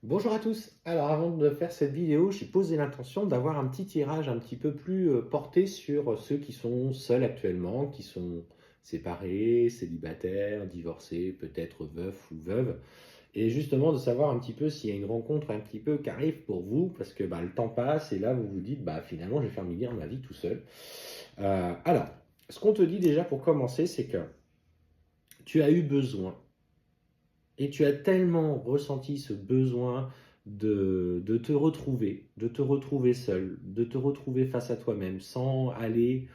Bonjour à tous. Alors avant de faire cette vidéo, j'ai posé l'intention d'avoir un petit tirage un petit peu plus porté sur ceux qui sont seuls actuellement, qui sont séparés, célibataires, divorcés, peut-être veufs ou veuves. Et justement de savoir un petit peu s'il y a une rencontre un petit peu qui arrive pour vous, parce que le temps passe et là vous vous dites, finalement je vais faire bien ma vie tout seul. Alors, ce qu'on te dit déjà pour commencer, c'est que tu as eu besoin et tu as tellement ressenti ce besoin de te retrouver seul, de te retrouver face à toi-même, sans aller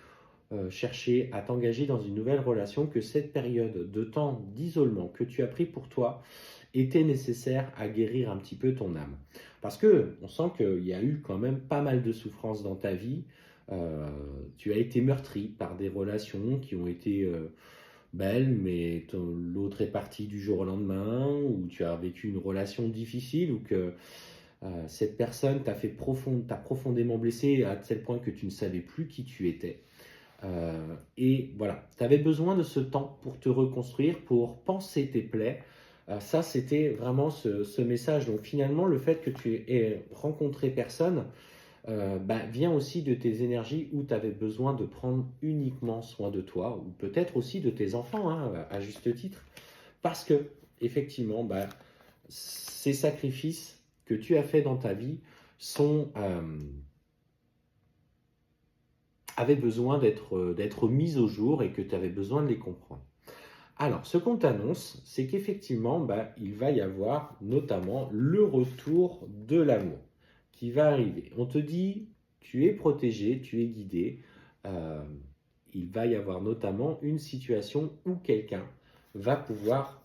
chercher à t'engager dans une nouvelle relation, que cette période de temps d'isolement que tu as pris pour toi était nécessaire à guérir un petit peu ton âme. Parce que on sent qu'il y a eu quand même pas mal de souffrances dans ta vie. Euh, Tu as été meurtri par des relations qui ont été belle, mais l'autre est parti du jour au lendemain, ou tu as vécu une relation difficile, ou que cette personne t'a profondément blessé à tel point que tu ne savais plus qui tu étais. Et voilà, tu avais besoin de ce temps pour te reconstruire, pour penser tes plaies. Ça, c'était vraiment ce message. Donc finalement, le fait que tu aies rencontré personne, vient aussi de tes énergies où tu avais besoin de prendre uniquement soin de toi, ou peut-être aussi de tes enfants, hein, à juste titre, parce que effectivement, ces sacrifices que tu as faits dans ta vie sont, avaient besoin d'être mis au jour et que tu avais besoin de les comprendre. Alors, ce qu'on t'annonce, c'est qu'effectivement, il va y avoir notamment le retour de l'amour qui va arriver. On te dit, tu es protégé, tu es guidé. Euh, il va y avoir notamment une situation où quelqu'un va pouvoir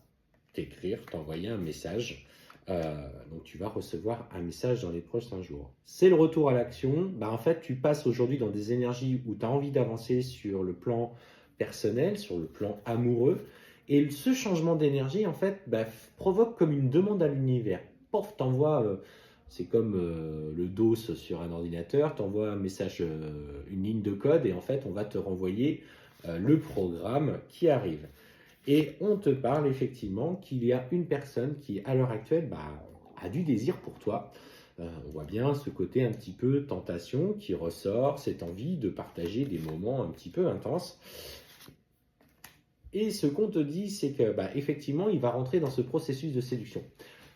t'écrire, t'envoyer un message. Donc tu vas recevoir un message dans les prochains jours. C'est le retour à l'action. En fait, tu passes aujourd'hui dans des énergies où tu as envie d'avancer sur le plan personnel, sur le plan amoureux. Et ce changement d'énergie, en fait, provoque comme une demande à l'univers. Pof, t'envoie, c'est comme le DOS sur un ordinateur, t'envoie un message, une ligne de code, et en fait, on va te renvoyer le programme qui arrive. Et on te parle effectivement qu'il y a une personne qui, à l'heure actuelle, a du désir pour toi. On voit bien ce côté un petit peu tentation qui ressort, cette envie de partager des moments un petit peu intenses. Et ce qu'on te dit, c'est que effectivement, il va rentrer dans ce processus de séduction.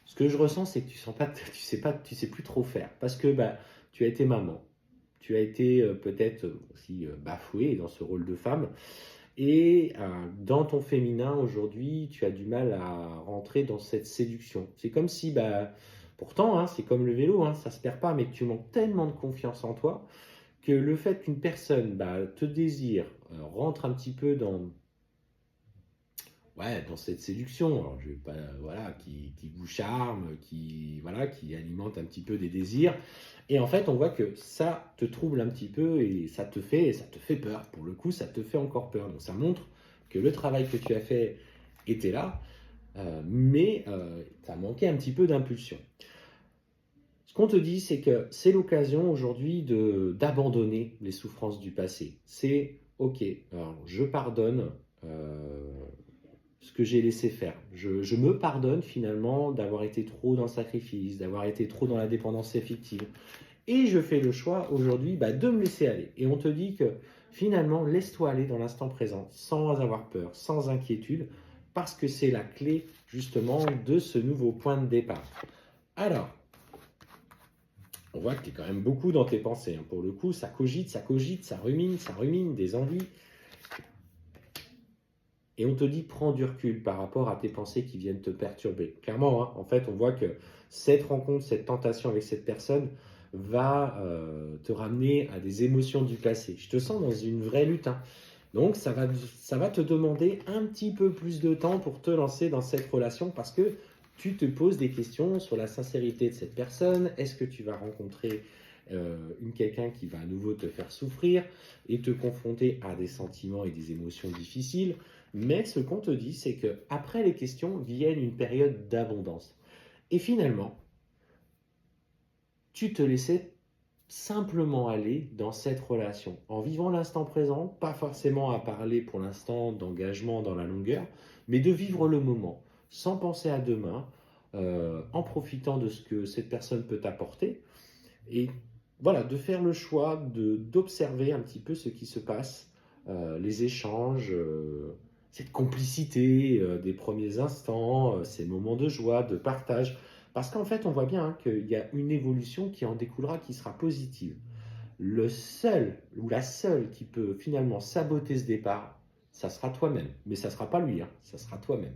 Ce que je ressens, c'est que tu sens pas, tu sais plus trop faire, parce que tu as été maman, tu as été peut-être aussi bafouée dans ce rôle de femme, et dans ton féminin aujourd'hui, tu as du mal à rentrer dans cette séduction. C'est comme si, pourtant, hein, c'est comme le vélo, hein, ça se perd pas, mais que tu manques tellement de confiance en toi que le fait qu'une personne te désire, rentre un petit peu dans cette séduction, alors je vais pas, voilà, qui vous charme, qui alimente un petit peu des désirs. Et en fait, on voit que ça te trouble un petit peu et ça te fait peur. Pour le coup, ça te fait encore peur. Donc ça montre que le travail que tu as fait était là, mais tu as manqué un petit peu d'impulsion. Ce qu'on te dit, c'est que c'est l'occasion aujourd'hui d'abandonner les souffrances du passé. C'est ok, alors je pardonne ce que j'ai laissé faire. Je me pardonne finalement d'avoir été trop dans le sacrifice, d'avoir été trop dans la dépendance affective. Et je fais le choix aujourd'hui de me laisser aller. Et on te dit que finalement, laisse-toi aller dans l'instant présent, sans avoir peur, sans inquiétude, parce que c'est la clé justement de ce nouveau point de départ. Alors, on voit que tu es quand même beaucoup dans tes pensées, hein. Pour le coup, ça cogite, ça rumine des envies. Et on te dit, prends du recul par rapport à tes pensées qui viennent te perturber. Clairement, hein, en fait, on voit que cette rencontre, cette tentation avec cette personne va te ramener à des émotions du passé. Je te sens dans une vraie lutte, hein. Donc, ça va te demander un petit peu plus de temps pour te lancer dans cette relation, parce que tu te poses des questions sur la sincérité de cette personne. Est-ce que tu vas rencontrer quelqu'un qui va à nouveau te faire souffrir et te confronter à des sentiments et des émotions difficiles? Mais ce qu'on te dit, c'est que après les questions viennent une période d'abondance. Et finalement, tu te laissais simplement aller dans cette relation, en vivant l'instant présent, pas forcément à parler pour l'instant d'engagement dans la longueur, mais de vivre le moment, sans penser à demain, en profitant de ce que cette personne peut t'apporter. Et voilà, de faire le choix d'observer un petit peu ce qui se passe, les échanges, cette complicité des premiers instants, ces moments de joie, de partage. Parce qu'en fait, on voit bien hein, qu'il y a une évolution qui en découlera, qui sera positive. Le seul ou la seule qui peut finalement saboter ce départ, ça sera toi-même. Mais ça ne sera pas lui, hein, ça sera toi-même.